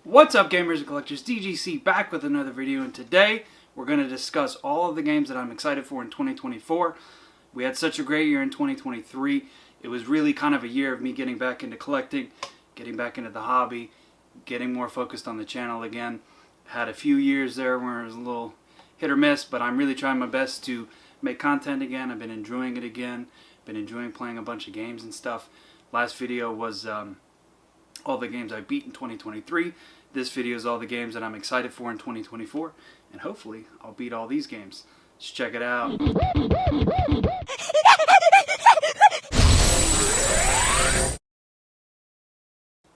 What's up, gamers and collectors? DGC back with another video, and today we're going to discuss all of the games that I'm excited for in 2024. We had such a great year in 2023. It was really kind of a year of me getting back into collecting, getting back into the hobby, getting more focused on the channel again. Had a few years there where it was a little hit or miss, but I'm really trying my best to make content again. I've been enjoying it again. Been enjoying playing a bunch of games and stuff. Last video was all the games I beat in 2023. This video is all the games that I'm excited for in 2024, and hopefully I'll beat all these games. Let's check it out.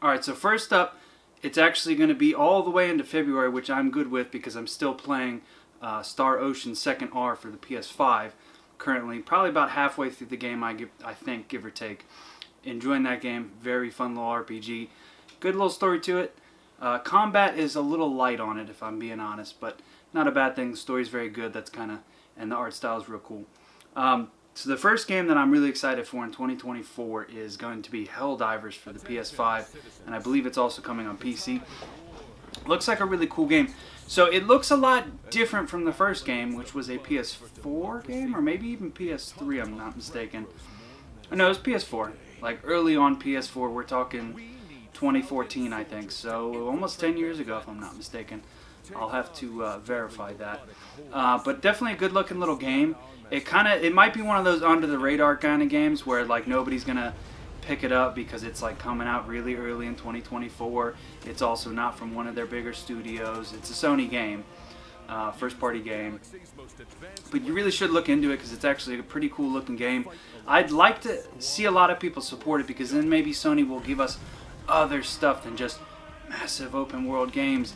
Alright, so first up, it's actually going to be all the way into February, which I'm good with because I'm still playing Star Ocean 2nd R for the PS5. Currently, probably about halfway through the game, I think, give or take. Enjoying that game. Very fun little RPG. Good little story to it. Combat is a little light on it, if I'm being honest, but not a bad thing. The story's very good. That's kind of, and the art style is real cool. So the first game that I'm really excited for in 2024 is going to be Helldivers for the PS5, and I believe it's also coming on PC. Looks like a really cool game. So it looks a lot different from the first game, which was a PS4 game, or maybe even PS3, I'm not mistaken. No, it was PS4. Like early on PS4, we're talking 2014, I think. So almost 10 years ago, if I'm not mistaken. I'll have to verify that. But definitely a good-looking little game. It might be one of those under-the-radar kind of games where like nobody's gonna pick it up because it's like coming out really early in 2024. It's also not from one of their bigger studios. It's a Sony game, first-party game. But you really should look into it because it's actually a pretty cool-looking game. I'd like to see a lot of people support it because then maybe Sony will give us other stuff than just massive open-world games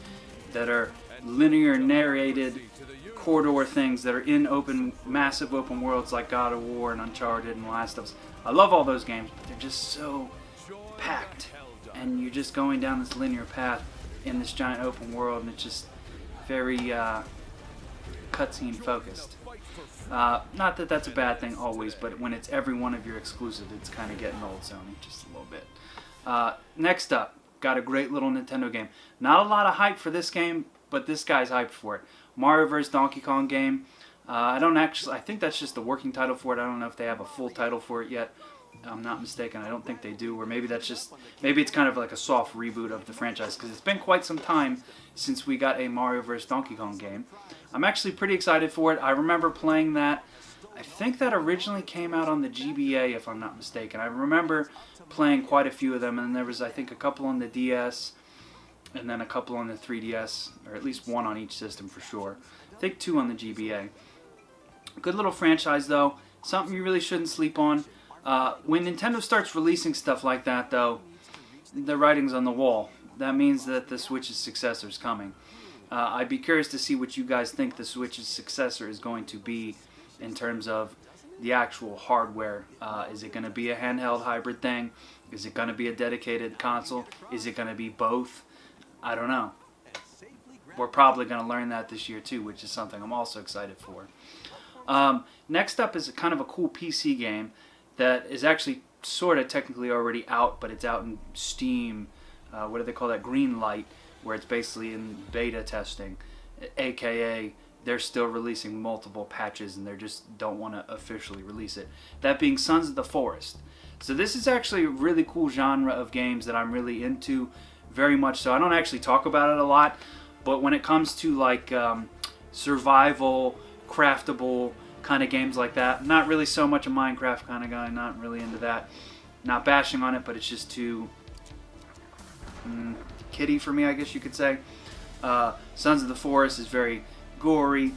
that are linear narrated corridor things that are in massive open worlds like God of War and Uncharted and Last of Us. I love all those games, but they're just so packed, and you're just going down this linear path in this giant open world, and it's just very cutscene focused. Not that that's a bad thing always, but when it's every one of your exclusives, it's kind of getting old, Sony, just a little bit. Next up, got a great little Nintendo game. Not a lot of hype for this game, but this guy's hyped for it. Mario vs. Donkey Kong game. I think that's just the working title for it. I don't know if they have a full title for it yet. I'm not mistaken. I don't think they do. Or maybe it's kind of like a soft reboot of the franchise because it's been quite some time since we got a Mario vs. Donkey Kong game. I'm actually pretty excited for it. I remember playing that. I think that originally came out on the GBA, if I'm not mistaken. I remember playing quite a few of them, and there was, I think, a couple on the DS, and then a couple on the 3DS, or at least one on each system for sure. I think 2 on the GBA. Good little franchise, though. Something you really shouldn't sleep on. When Nintendo starts releasing stuff like that, though, the writing's on the wall. That means that the Switch's successor is coming. I'd be curious to see what you guys think the Switch's successor is going to be in terms of the actual hardware. Is it going to be a handheld hybrid thing? Is it going to be a dedicated console? Is it going to be both? I don't know. We're probably going to learn that this year too, which is something I'm also excited for. Next up is kind of a cool PC game that is actually sort of technically already out, but it's out in Steam. What do they call that? Green light, where it's basically in beta testing, aka they're still releasing multiple patches and they just don't want to officially release it. That being Sons of the Forest. So this is actually a really cool genre of games that I'm really into, very much so. I don't actually talk about it a lot, but when it comes to like survival, craftable kind of games like that, not really so much a Minecraft kind of guy, not really into that. Not bashing on it, but it's just too kiddie for me, I guess you could say. Sons of the Forest is very gory,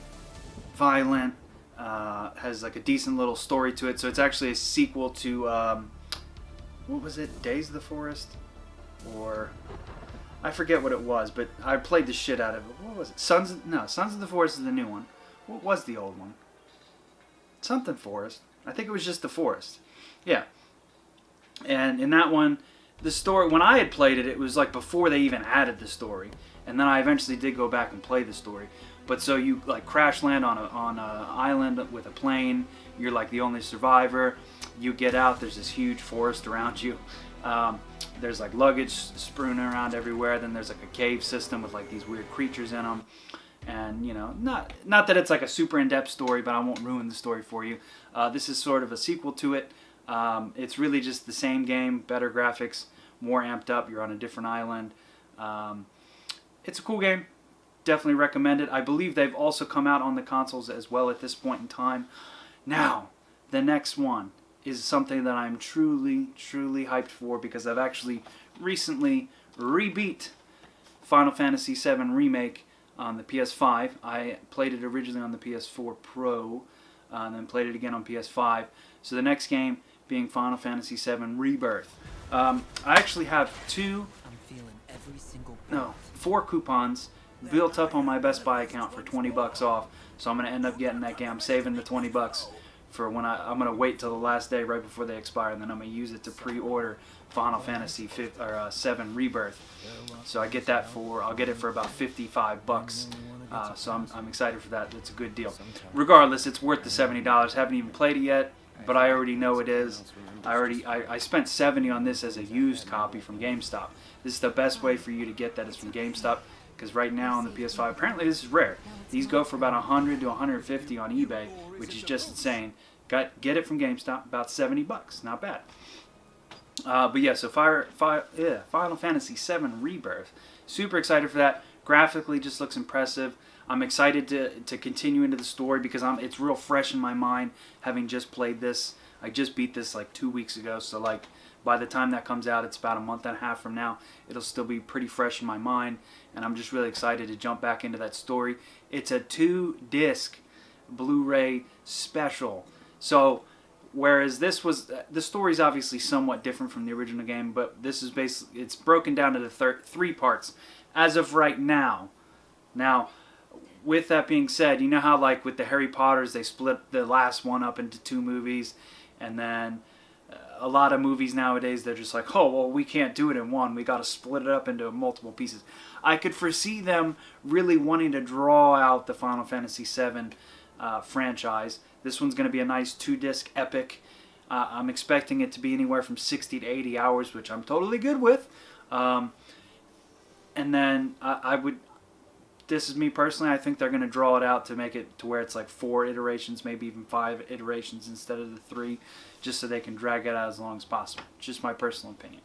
violent, has like a decent little story to it. So it's actually a sequel to what was it, Days of the Forest, or I forget what it was, but I played the shit out of it. What was it? Sons of the Forest is the new one. What was the old one? Something Forest. I think it was just the Forest. Yeah. And in that one, the story, when I had played it, it was like before they even added the story. And then I eventually did go back and play the story. But so you like crash land on a island with a plane. You're like the only survivor. You get out, there's this huge forest around you. There's like luggage strewn around everywhere. Then there's like a cave system with like these weird creatures in them. And you know, not that it's like a super in-depth story, but I won't ruin the story for you. This is sort of a sequel to it. It's really just the same game, better graphics, more amped up. You're on a different island. It's a cool game. Definitely recommend it. I believe they've also come out on the consoles as well at this point in time. Now, the next one is something that I'm truly hyped for, because I've actually recently rebeat Final Fantasy VII Remake on the PS5. I played it originally on the PS4 Pro, and then played it again on PS5. So the next game being Final Fantasy VII Rebirth. I actually have 4 coupons built up on my Best Buy account for 20 bucks off. So I'm going to end up getting that game. I'm saving the 20 bucks for when I'm going to wait till the last day right before they expire, and then I'm going to use it to pre-order Final Fantasy VII Rebirth. So I'll get it for about 55 bucks. So I'm excited for that. It's a good deal. Regardless, it's worth the $70. Haven't even played it yet, but I already know it is. I spent $70 on this as a used copy from GameStop. This is the best way for you to get that is from GameStop, because right now on the PS5, apparently this is rare. These go for about $100 to $150 on eBay, which is just insane. Get it from GameStop, about 70 bucks. Not bad. But yeah, so Final Fantasy VII Rebirth. Super excited for that. Graphically, just looks impressive. I'm excited to continue into the story because it's real fresh in my mind, having just played this. I just beat this like 2 weeks ago, so like by the time that comes out, it's about a month and a half from now. It'll still be pretty fresh in my mind, and I'm just really excited to jump back into that story. It's a 2-disc Blu-ray special. So whereas this was, the story's obviously somewhat different from the original game, but this is basically, it's broken down into 3 parts as of right now. Now, with that being said, you know how like with the Harry Potters, they split the last one up into 2 movies, and then a lot of movies nowadays, they're just like, oh, well, we can't do it in one. We got to split it up into multiple pieces. I could foresee them really wanting to draw out the Final Fantasy VII franchise. This one's going to be a nice 2-disc epic. I'm expecting it to be anywhere from 60 to 80 hours, which I'm totally good with. And then this is me personally, I think they're going to draw it out to make it to where it's like 4 iterations, maybe even 5 iterations instead of the 3, just so they can drag it out as long as possible. Just my personal opinion.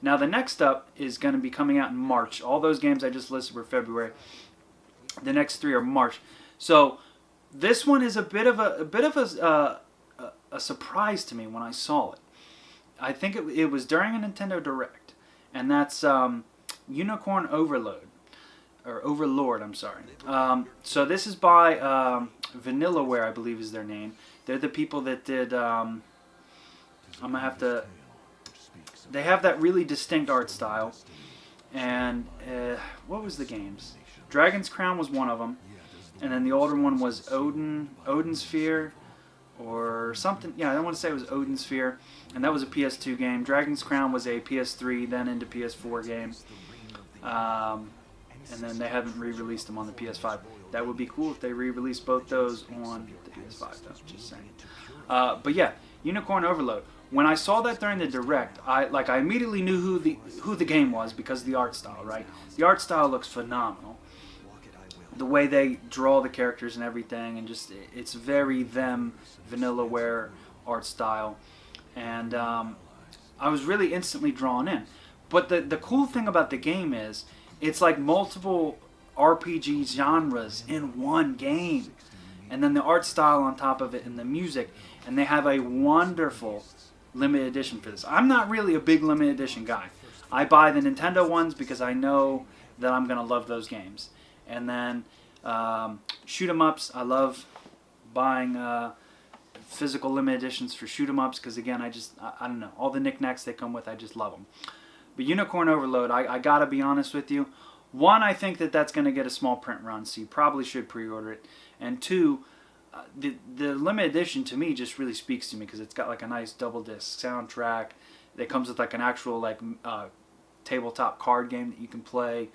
Now the next up is going to be coming out in March. All those games I just listed were February. The next 3 are March. So this one is a bit of a surprise to me when I saw it. I think it was during a Nintendo Direct, and that's Unicorn Overload. Or Overlord, I'm sorry. So this is by Vanillaware, I believe is their name. They're the people that did, I'm going to have to, they have that really distinct art style. And what was the games? Dragon's Crown was one of them. And then the older one was Odin's Sphere, or something. Yeah, I want to say it was Odin's Sphere. And that was a PS2 game. Dragon's Crown was a PS3, then into PS4 game. And then they haven't re-released them on the PS5. That would be cool if they re-released both those on the PS5, though. Just saying. But yeah, Unicorn Overload. When I saw that during the Direct, I immediately knew who the game was because of the art style, right? The art style looks phenomenal. The way they draw the characters and everything, and just it's very them Vanillaware art style, and I was really instantly drawn in. But the cool thing about the game is, it's like multiple RPG genres in one game. And then the art style on top of it and the music. And they have a wonderful limited edition for this. I'm not really a big limited edition guy. I buy the Nintendo ones because I know that I'm going to love those games. And then shoot 'em ups. I love buying physical limited editions for shoot 'em ups because, again, I don't know. All the knickknacks they come with, I just love them. But Unicorn Overload, I gotta be honest with you. 1, I think that's going to get a small print run, so you probably should pre-order it. And 2, the limited edition to me just really speaks to me because it's got like a nice double disc soundtrack. It comes with like an actual like tabletop card game that you can play,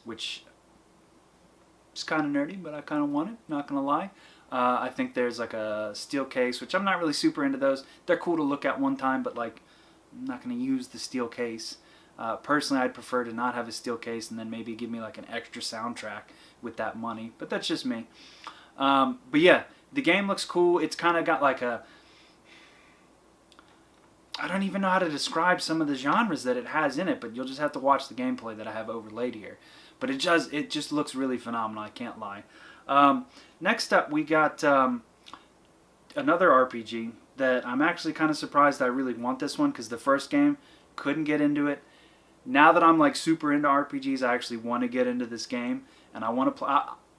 which is kind of nerdy, but I kind of want it. Not gonna lie. I think there's like a steel case, which I'm not really super into those. They're cool to look at one time, but like I'm not going to use the steel case. Personally, I'd prefer to not have a steel case and then maybe give me like an extra soundtrack with that money. But that's just me. But yeah, the game looks cool. It's kind of got like a... I don't even know how to describe some of the genres that it has in it, but you'll just have to watch the gameplay that I have overlaid here. But it just looks really phenomenal, I can't lie. Next up, we got another RPG that I'm actually kind of surprised I really want this one, because the first game, couldn't get into it. Now that I'm like super into RPGs, I actually want to get into this game, and I want to play.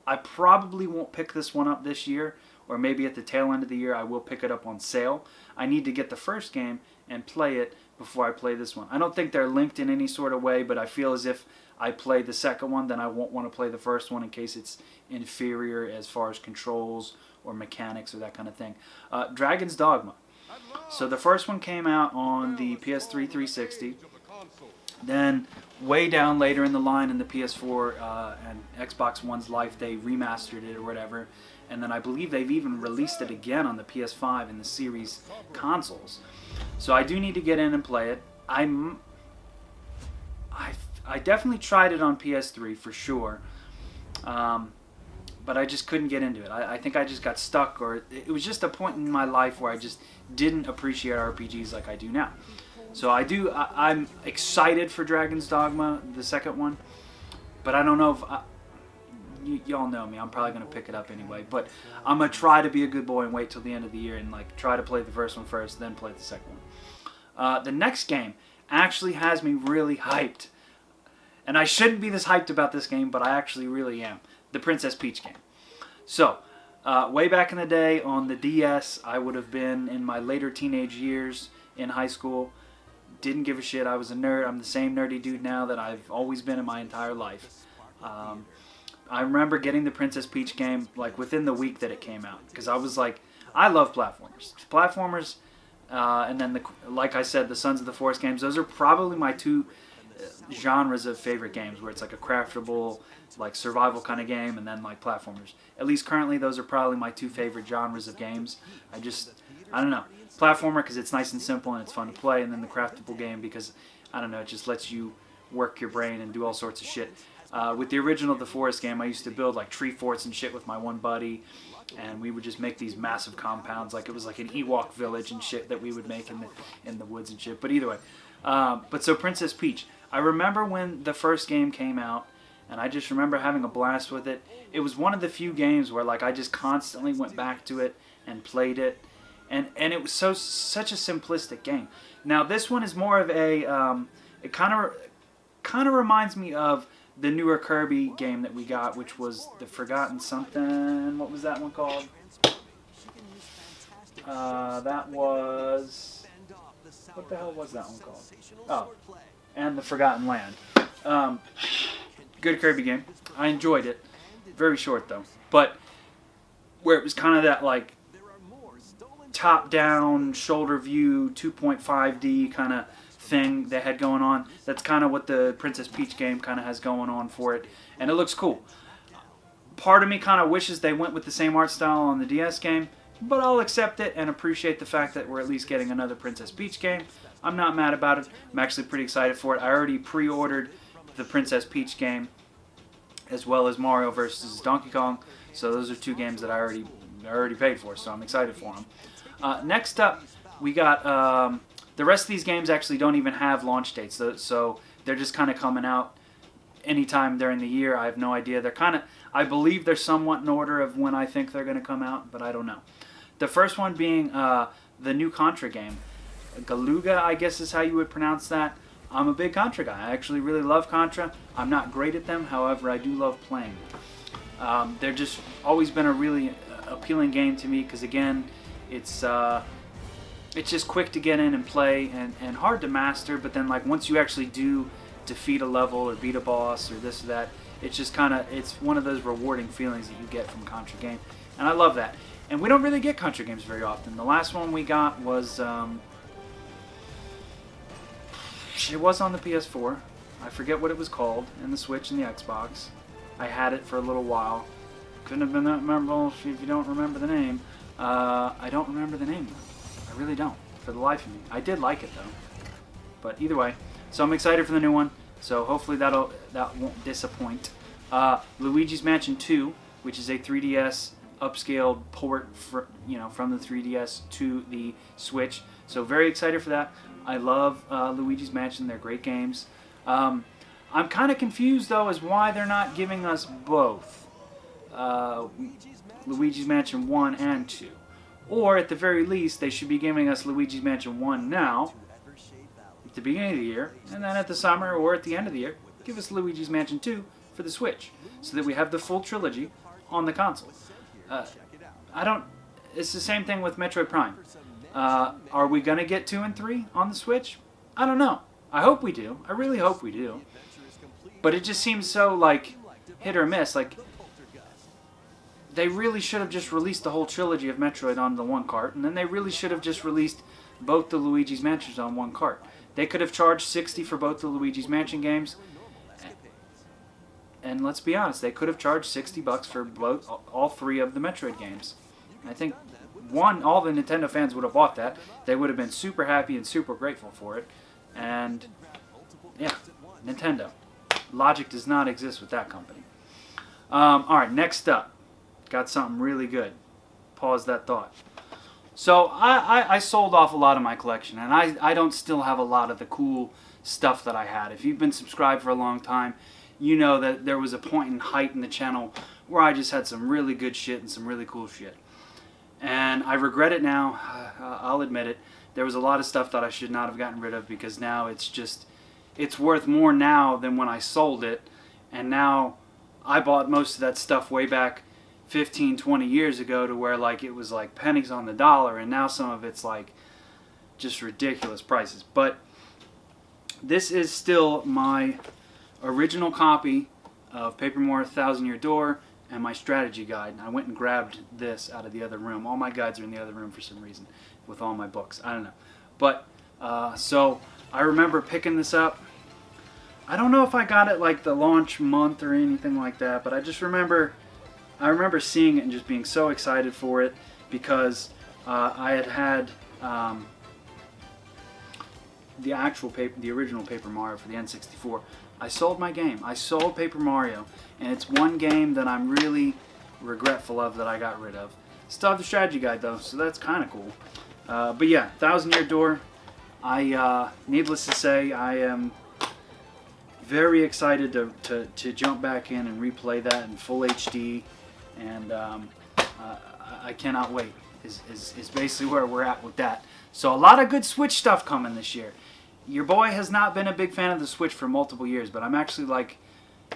I probably won't pick this one up this year, or maybe at the tail end of the year I will pick it up on sale. I need to get the first game and play it before I play this one. I don't think they're linked in any sort of way, but I feel as if I play the second one, then I won't want to play the first one in case it's inferior as far as controls or mechanics or that kind of thing. Dragon's Dogma. So the first one came out on the PS3 360. Then way down later in the line in the PS4 and Xbox One's life, they remastered it or whatever. And then I believe they've even released it again on the PS5 and the series consoles. So I do need to get in and play it. I definitely tried it on PS3 for sure, but I just couldn't get into it. I think I just got stuck, or it was just a point in my life where I just didn't appreciate RPGs like I do now. So I'm excited for Dragon's Dogma, the second one, but I don't know if... y'all know me, I'm probably going to pick it up anyway, but I'm going to try to be a good boy and wait till the end of the year and like try to play the first one first, then play the second one. The next game actually has me really hyped, and I shouldn't be this hyped about this game, but I actually really am. The Princess Peach game. So, way back in the day on the DS, I would have been in my later teenage years in high school. Didn't give a shit, I was a nerd. I'm the same nerdy dude now that I've always been in my entire life. I remember getting the Princess Peach game like within the week that it came out, because I was like, I love platformers, and then like I said, the Sons of the Forest games. Those are probably my two genres of favorite games, where it's like a craftable, like survival kind of game, and then like platformers. At least currently, those are probably my two favorite genres of games. I don't know, platformer because it's nice and simple and it's fun to play, and then the craftable game because I don't know, it just lets you work your brain and do all sorts of shit. With the original The Forest game, I used to build like tree forts and shit with my one buddy, and we would just make these massive compounds, like it was like an Ewok village and shit that we would make in the woods and shit. But either way, but so Princess Peach, I remember when the first game came out, and I just remember having a blast with it. It was one of the few games where like I just constantly went back to it and played it, and it was such a simplistic game. Now this one is more of a it kind of reminds me of the newer Kirby game that we got, which was the Forgotten something. What was that one called? That was... What the hell was that one called? Oh, and the Forgotten Land. Good Kirby game. I enjoyed it. Very short though. But where it was kind of that like top-down, shoulder view, 2.5D kind of thing they had going on. That's kind of what the Princess Peach game kind of has going on for it, and it looks cool. Part of me kind of wishes they went with the same art style on the DS game, but I'll accept it and appreciate the fact that we're at least getting another Princess Peach game. I'm not mad about it. I'm actually pretty excited for it. I already pre-ordered the Princess Peach game as well as Mario vs. Donkey Kong, so those are two games that I already paid for, so I'm excited for them. Next up, we got the rest of these games actually don't even have launch dates, so they're just kind of coming out anytime during the year. I have no idea. I believe they're somewhat in order of when I think they're going to come out, but I don't know. The first one being the new Contra game. Galuga, I guess is how you would pronounce that. I'm a big Contra guy. I actually really love Contra. I'm not great at them, however, I do love playing. They're just always been a really appealing game to me because, again, it's just quick to get in and play and hard to master, but then like once you actually do defeat a level or beat a boss or this or that, it's just it's one of those rewarding feelings that you get from Contra game, and I love that. And we don't really get Contra games very often. The last one we got was it was on the PS4. I forget what it was called, and the Switch and the Xbox. I had it for a little while. Couldn't have been that memorable if you don't remember the name. I don't remember the name though. I really don't, for the life of me. I did like it though. But either way, so I'm excited for the new one. So hopefully that won't disappoint. Luigi's Mansion 2, which is a 3DS upscaled port from the 3DS to the Switch. So very excited for that. I love Luigi's Mansion. They're great games. I'm kind of confused though as why they're not giving us both Luigi's Mansion 1 and 2. Or at the very least, they should be giving us Luigi's Mansion 1 now at the beginning of the year, and then at the summer or at the end of the year, give us Luigi's Mansion 2 for the Switch, so that we have the full trilogy on the console. It's the same thing with Metroid Prime. Are we going to get 2 and 3 on the Switch? I don't know. I hope we do. I really hope we do. But it just seems so, like, hit or miss. Like, they really should have just released the whole trilogy of Metroid on the one cart, and then they really should have just released both the Luigi's Mansions on one cart. They could have charged $60 for both the Luigi's Mansion games, and let's be honest, they could have charged $60 for all 3 of the Metroid games. I think all the Nintendo fans would have bought that. They would have been super happy and super grateful for it. And yeah, Nintendo. Logic does not exist with that company. Alright, next up. Got something really good. Pause that thought. So I sold off a lot of my collection, and I don't still have a lot of the cool stuff that I had. If you've been subscribed for a long time, you know that there was a point in height in the channel where I just had some really good shit and some really cool shit. And I regret it now. I'll admit it. There was a lot of stuff that I should not have gotten rid of, because now it's worth more now than when I sold it. And now I bought most of that stuff way back 15, 20 years ago, to where like it was like pennies on the dollar, and now some of it's like just ridiculous prices. But this is still my original copy of Paper Mario Thousand Year Door and my strategy guide. I went and grabbed this out of the other room. All my guides are in the other room for some reason, with all my books. I don't know. But so I remember picking this up. I don't know if I got it like the launch month or anything like that, but I just remember seeing it and just being so excited for it, because I had the original Paper Mario for the N64. I sold my game. I sold Paper Mario, and it's one game that I'm really regretful of that I got rid of. Still have the strategy guide though, so that's kind of cool. But yeah, Thousand Year Door. Needless to say, I am very excited to jump back in and replay that in full HD. And I cannot wait, is basically where we're at with that. So a lot of good Switch stuff coming this year. Your boy has not been a big fan of the Switch for multiple years, but I'm actually like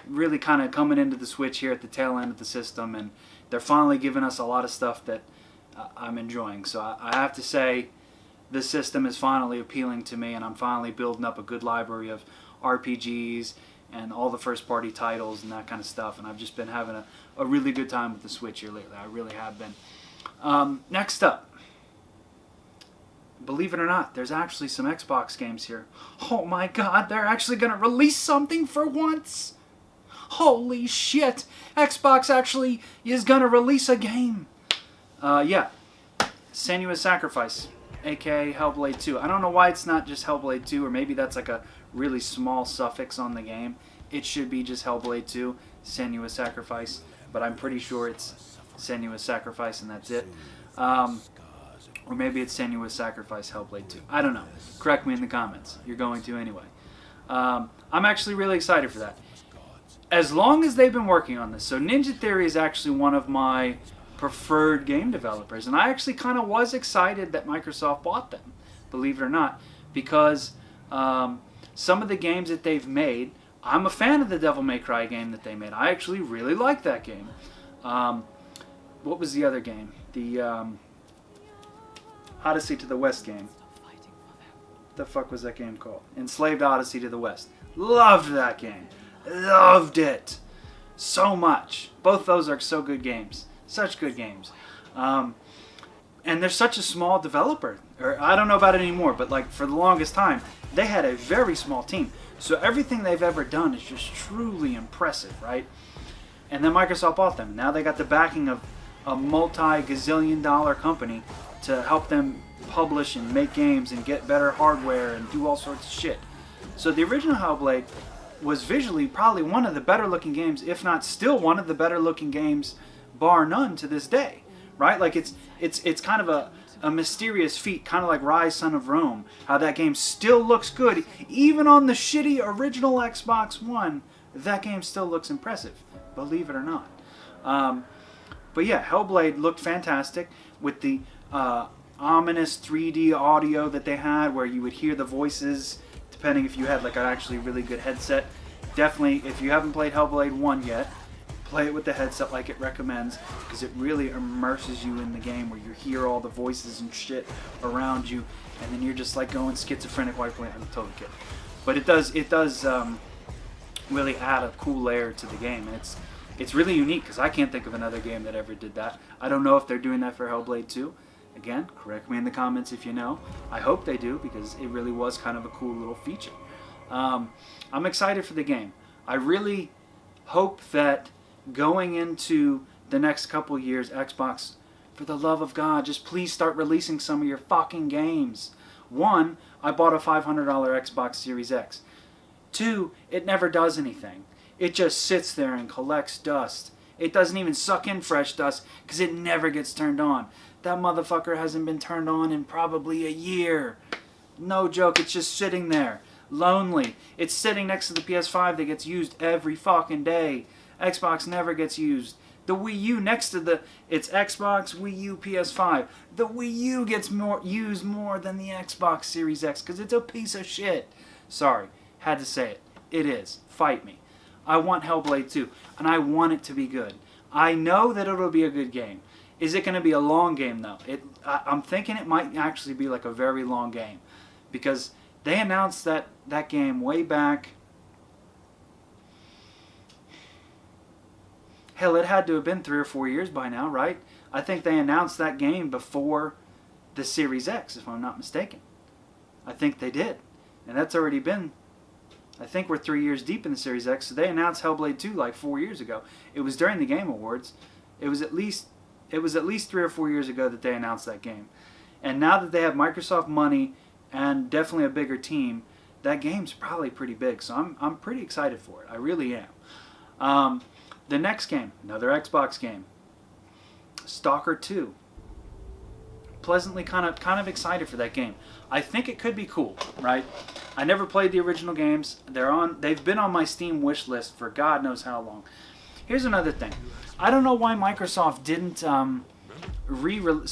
really kind of coming into the Switch here at the tail end of the system, and they're finally giving us a lot of stuff that I'm enjoying. So I have to say, this system is finally appealing to me, and I'm finally building up a good library of RPGs and all the first-party titles and that kind of stuff, and I've just been having a really good time with the Switch here lately. I really have been. Next up, believe it or not, there's actually some Xbox games here. Oh my god, they're actually going to release something for once! Holy shit! Xbox actually is going to release a game! Yeah. Senua's Sacrifice, aka Hellblade 2. I don't know why it's not just Hellblade 2, or maybe that's like a really small suffix on the game. It should be just Hellblade 2, Senua's Sacrifice, but I'm pretty sure it's Senua's Sacrifice and that's it. Or maybe it's Senua's Sacrifice Hellblade 2. I don't know. Correct me in the comments. You're going to anyway. I'm actually really excited for that. As long as they've been working on this. So Ninja Theory is actually one of my preferred game developers, and I actually kind of was excited that Microsoft bought them, believe it or not, because some of the games that they've made, I'm a fan of the Devil May Cry game that they made. I actually really like that game. What was the other game? The Odyssey to the West game. What the fuck was that game called? Enslaved Odyssey to the West. Loved that game. Loved it so much. Both those are so good games. Such good games. And they're such a small developer. Or I don't know about it anymore, but like for the longest time, they had a very small team. So everything they've ever done is just truly impressive, right? And then Microsoft bought them. Now they got the backing of a multi-gazillion-dollar company to help them publish and make games and get better hardware and do all sorts of shit. So the original Hellblade was visually probably one of the better looking games, if not still one of the better looking games, bar none, to this day, right? Like it's kind of a mysterious feat, kind of like Rise, Son of Rome, how that game still looks good. Even on the shitty original Xbox One, that game still looks impressive, believe it or not. But yeah, Hellblade looked fantastic with the ominous 3D audio that they had, where you would hear the voices, depending if you had like an actually really good headset. Definitely, if you haven't played Hellblade 1 yet, play it with the headset like it recommends, because it really immerses you in the game, where you hear all the voices and shit around you, and then you're just like going schizophrenic while you're playing. I'm totally kidding, but it does really add a cool layer to the game, and it's really unique, because I can't think of another game that ever did that. I don't know if they're doing that for Hellblade 2. Again, correct me in the comments if you know. I hope they do, because it really was kind of a cool little feature. I'm excited for the game. I really hope that going into the next couple years, Xbox, for the love of God, just please start releasing some of your fucking games. 1, I bought a $500 Xbox Series X. 2, it never does anything. It just sits there and collects dust. It doesn't even suck in fresh dust, because it never gets turned on. That motherfucker hasn't been turned on in probably a year. No joke, it's just sitting there. Lonely. It's sitting next to the PS5 that gets used every fucking day. Xbox never gets used. The Wii U next to it's Xbox, Wii U, PS5. The Wii U gets used more than the Xbox Series X, because it's a piece of shit. Sorry, had to say it. It is. Fight me. I want Hellblade 2, and I want it to be good. I know that it'll be a good game. Is it going to be a long game, though? I'm thinking it might actually be like a very long game, because they announced that game way back. Hell, it had to have been 3 or 4 years by now, right? I think they announced that game before the Series X, if I'm not mistaken. I think they did. And that's already been, I think we're 3 years deep in the Series X, so they announced Hellblade 2 like 4 years ago. It was during the Game Awards. It was at least 3 or 4 years ago that they announced that game. And now that they have Microsoft money and definitely a bigger team, that game's probably pretty big. So I'm pretty excited for it. I really am. The next game, another Xbox game, Stalker 2. Pleasantly kind of excited for that game. I think it could be cool, right? I never played the original games. They've been on my Steam wish list for God knows how long. Here's another thing. I don't know why Microsoft didn't so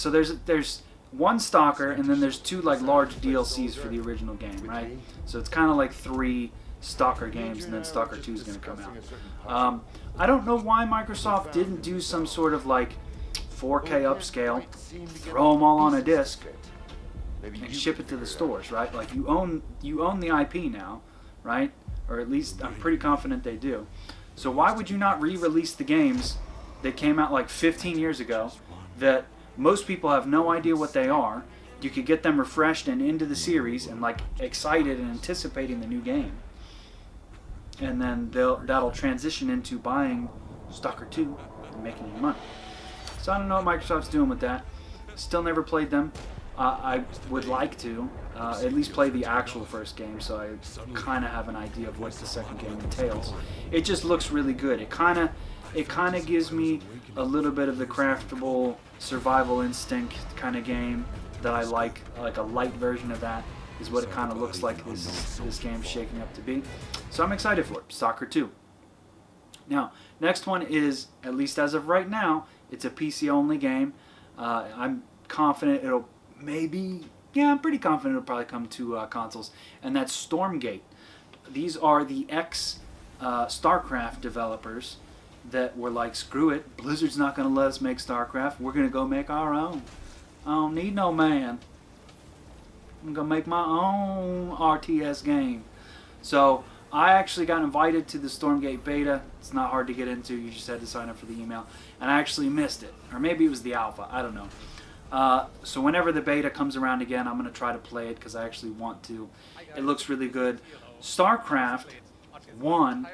there's one Stalker, and then there's 2 like large DLCs for the original game, right? So it's kind of like 3 Stalker games, and then Stalker 2 is going to come out. I don't know why Microsoft didn't do some sort of like 4K upscale, throw them all on a disc, and ship it to the stores, right? Like you own the IP now, right? Or at least I'm pretty confident they do. So why would you not re-release the games that came out like 15 years ago that most people have no idea what they are? You could get them refreshed and into the series and like excited and anticipating the new game. And then that'll transition into buying Stalker 2 and making you money. So I don't know what Microsoft's doing with that. Still never played them. I would like to at least play the actual first game, so I kind of have an idea of what the second game entails. It just looks really good. It kind of gives me a little bit of the craftable survival instinct kind of game that I like a light version of that is what it kind of looks like this game's shaking up to be. So I'm excited for it. Stalker 2. Now, next one is, at least as of right now, it's a PC-only game. I'm confident it'll I'm pretty confident it'll probably come to consoles, and that's Stormgate. These are the ex-StarCraft developers that were like, screw it, Blizzard's not going to let us make StarCraft, we're going to go make our own. I don't need no man. I'm going to make my own RTS game. So I actually got invited to the Stormgate beta. It's not hard to get into. You just had to sign up for the email. And I actually missed it. Or maybe it was the alpha. I don't know. So whenever the beta comes around again, I'm going to try to play it because I actually want to. It looks really good. StarCraft 1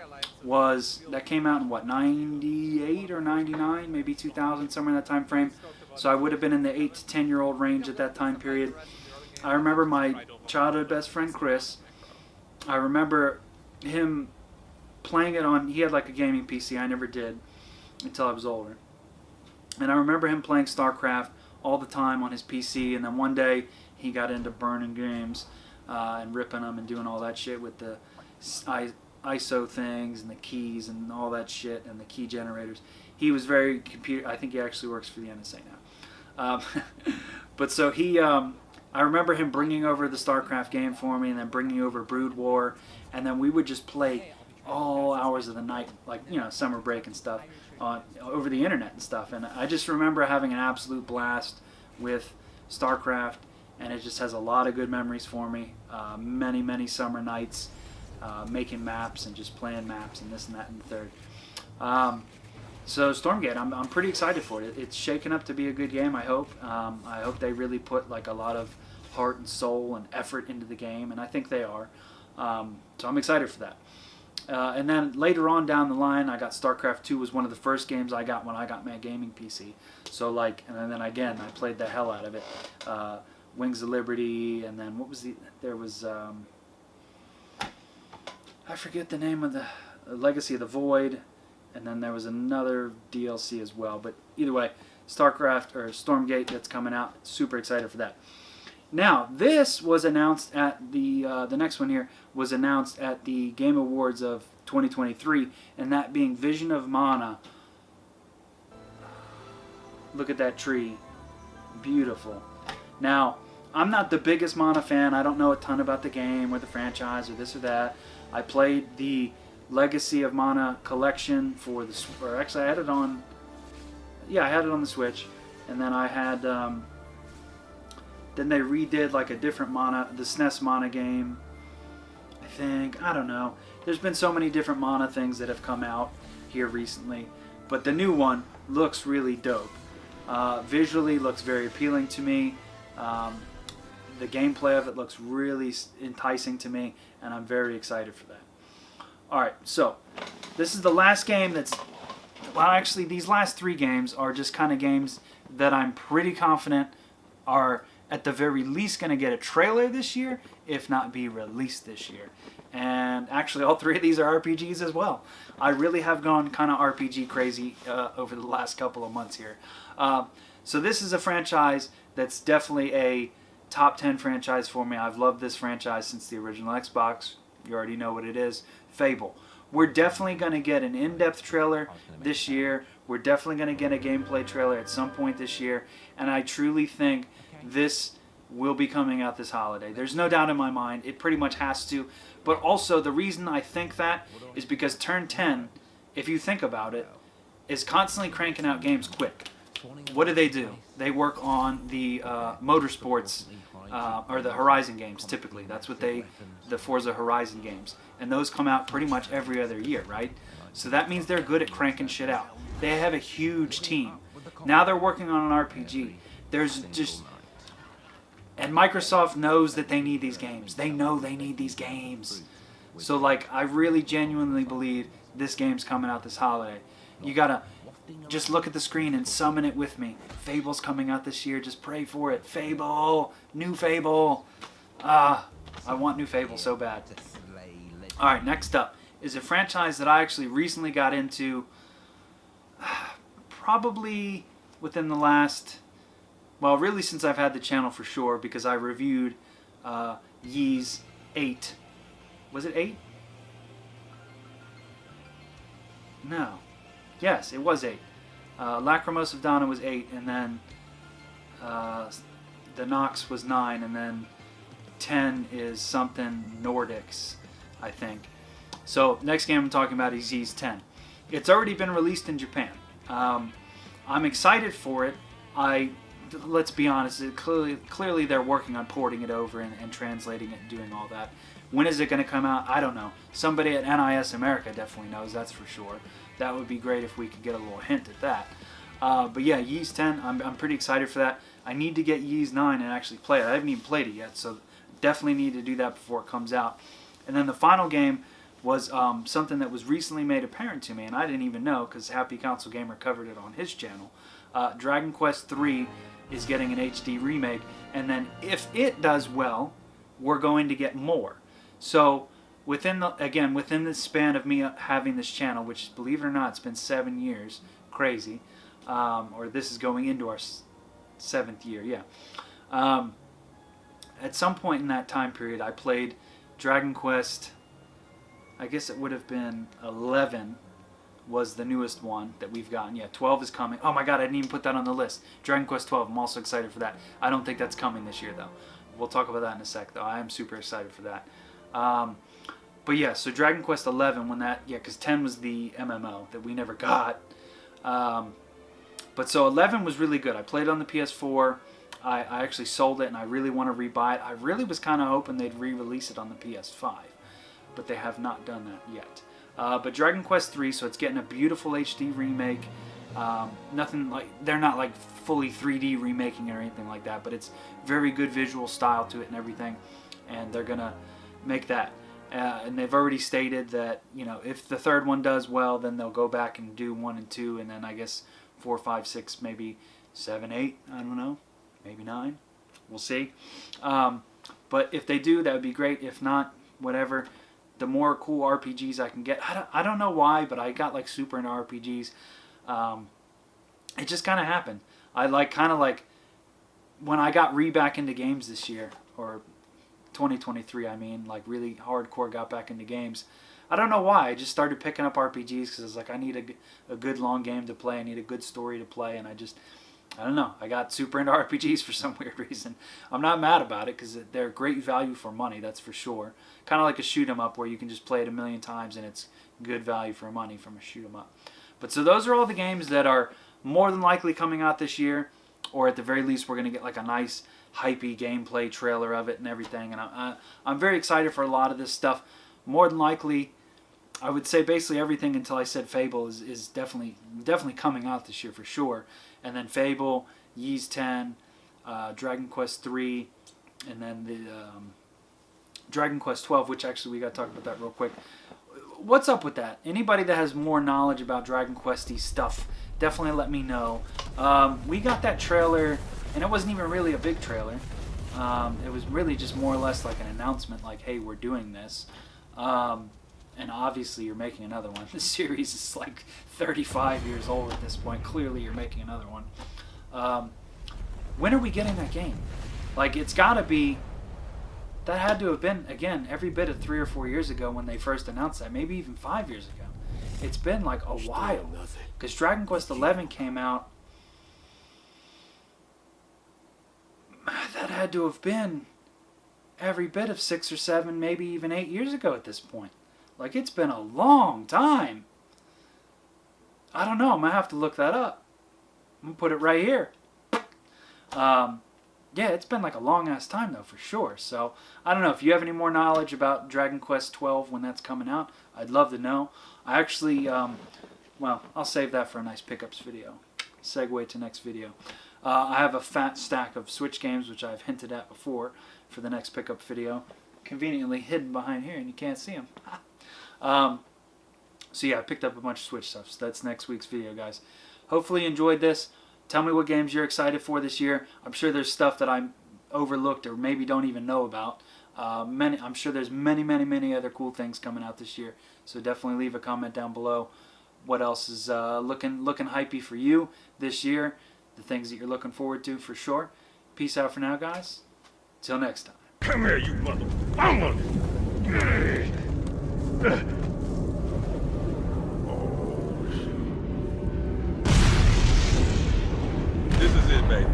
that came out in what, 98 or 99, maybe 2000, somewhere in that time frame. So I would have been in the 8 to 10-year-old range at that time period. I remember my childhood best friend Chris. I remember him playing it on, he had like a gaming PC. I never did until I was older. And I remember him playing StarCraft all the time on his PC, and then one day he got into burning games and ripping them and doing all that shit with the ISO things and the keys and all that shit and the key generators. He was very computer. I think he actually works for the NSA now. But so he, I remember him bringing over the StarCraft game for me, and then bringing over Brood War, and then we would just play all hours of the night, like, you know, summer break and stuff, over the internet and stuff. And I just remember having an absolute blast with StarCraft, and it just has a lot of good memories for me. Many summer nights making maps and just playing maps and this and that and the third. So Stormgate, I'm pretty excited for it. It's shaking up to be a good game, I hope. I hope they really put like a lot of heart and soul and effort into the game, and I think they are. So I'm excited for that. And then later on down the line, I got StarCraft 2 was one of the first games I got when I got my gaming PC. So like, and then again, I played the hell out of it. Wings of Liberty, and then what was there was, I forget the name of the Legacy of the Void, and then there was another DLC as well. But either way, StarCraft or Stormgate that's coming out. Super excited for that. Now, this was announced at the next one here was announced at the Game Awards of 2023, and that being Vision of Mana. Look at that tree. Beautiful. Now, I'm not the biggest Mana fan. I don't know a ton about the game or the franchise or this or that. I played the Legacy of Mana collection for the, or actually I had it on, yeah, I had it on the Switch, and then I had, then they redid like a different Mana, the SNES Mana game, I think, I don't know. There's been so many different Mana things that have come out here recently, but the new one looks really dope. Visually looks very appealing to me. The gameplay of it looks really enticing to me, and I'm very excited for that. Alright, so this is the last game that's, well, actually these last three games are just kind of games that I'm pretty confident are at the very least going to get a trailer this year, if not be released this year. And actually all three of these are RPGs as well. I really have gone kind of RPG crazy over the last couple of months here. So this is a franchise that's definitely a top 10 franchise for me. I've loved this franchise since the original Xbox. You already know what it is. Fable. We're definitely going to get an in-depth trailer this year. We're definitely going to get a gameplay trailer at some point this year. And I truly think this will be coming out this holiday. There's no doubt in my mind. It pretty much has to. But also the reason I think that is because Turn 10, if you think about it, is constantly cranking out games quick. What do? They work on the motorsports, or the Horizon games, typically. That's what the Forza Horizon games. And those come out pretty much every other year, right? So that means they're good at cranking shit out. They have a huge team. Now they're working on an RPG. There's just... And Microsoft knows that they need these games. They know they need these games. So, like, I really genuinely believe this game's coming out this holiday. You gotta... just look at the screen and summon it with me. Fable's coming out this year. Just pray for it. Fable! New Fable! I want new Fable so bad. Alright, next up is a franchise that I actually recently got into, probably within the last, well, really since I've had the channel for sure, because I reviewed Ys 8. Was it 8? No. Yes, it was 8. Lacrimose of Dana was 8, and then the Nox was 9, and then 10 is something Nordics, I think. So next game I'm talking about is Ys 10. It's already been released in Japan. I'm excited for it. Let's be honest, clearly they're working on porting it over and translating it and doing all that. When is it going to come out? I don't know. Somebody at NIS America definitely knows, that's for sure. That would be great if we could get a little hint at that. But yeah, Ys 10, I'm pretty excited for that. I need to get Ys 9 and actually play it. I haven't even played it yet, so definitely need to do that before it comes out. And then the final game was something that was recently made apparent to me, and I didn't even know because Happy Console Gamer covered it on his channel. Dragon Quest III is getting an HD remake, and then if it does well, we're going to get more. So within the span of me having this channel, which, believe it or not, it's been 7 years, crazy, or this is going into our 7th year, yeah. At some point in that time period, I played Dragon Quest, I guess it would have been 11 was the newest one that we've gotten. Yeah, 12 is coming. Oh my god, I didn't even put that on the list. Dragon Quest 12, I'm also excited for that. I don't think that's coming this year, though. We'll talk about that in a sec, though. I am super excited for that. But yeah, so Dragon Quest 11, when that, yeah, because 10 was the MMO that we never got. But so 11 was really good. I played on the PS4. I actually sold it, and I really want to rebuy it. I really was kind of hoping they'd re-release it on the PS5, but they have not done that yet. But Dragon Quest 3, so it's getting a beautiful HD remake. Nothing like, they're not like fully 3D remaking or anything like that, but it's very good visual style to it and everything, and they're gonna make that. And they've already stated that, you know, if the third one does well, then they'll go back and do 1 and 2, and then I guess 4, 5, 6, maybe 7, 8. I don't know, maybe 9. We'll see. But if they do, that would be great. If not, whatever. The more cool RPGs I can get. I don't know why, but I got like super into RPGs. It just kind of happened. I kind of like when I got back into games this year, or 2023, I mean, like really hardcore got back into games. I don't know why. I just started picking up RPGs because I was like, I need a good long game to play. I need a good story to play, and I don't know. I got super into RPGs for some weird reason. I'm not mad about it because they're great value for money, that's for sure. Kind of like a shoot 'em up where you can just play it a million times and it's good value for money from a shoot 'em up. But so those are all the games that are more than likely coming out this year, or at the very least we're going to get like a nice hypey gameplay trailer of it and everything. And I'm very excited for a lot of this stuff. More than likely, I would say basically everything until I said Fable is definitely coming out this year for sure. And then Fable, Ys 10, Dragon Quest 3, and then the Dragon Quest 12, which actually we got to talk about that real quick. What's up with that? Anybody that has more knowledge about Dragon Quest-y stuff, definitely let me know. We got that trailer, and it wasn't even really a big trailer. It was really just more or less like an announcement, like, hey, we're doing this. And obviously you're making another one. The series is like 35 years old at this point. Clearly you're making another one. When are we getting that game? Like, it's got to be... That had to have been, again, every bit of 3 or 4 years ago when they first announced that. Maybe even 5 years ago. It's been like a while. Because Dragon Quest 11 came out... That had to have been every bit of 6 or 7, maybe even 8 years ago at this point. Like, it's been a long time. I don't know. I'm going to have to look that up. I'm going to put it right here. Yeah, it's been like a long-ass time, though, for sure. So, I don't know. If you have any more knowledge about Dragon Quest 12 when that's coming out, I'd love to know. I actually, well, I'll save that for a nice pickups video. Segue to next video. I have a fat stack of Switch games, which I've hinted at before, for the next pickup video. Conveniently hidden behind here, and you can't see them. So yeah, I picked up a bunch of Switch stuff, so that's next week's video, guys. Hopefully you enjoyed this. Tell me what games you're excited for this year. I'm sure there's stuff that I overlooked or maybe don't even know about. I'm sure there's many other cool things coming out this year, so definitely leave a comment down below. What else is looking hypey for you this year? The things that you're looking forward to, for sure. Peace out for now, guys. Till next time. Come here, you mother... This is it, baby.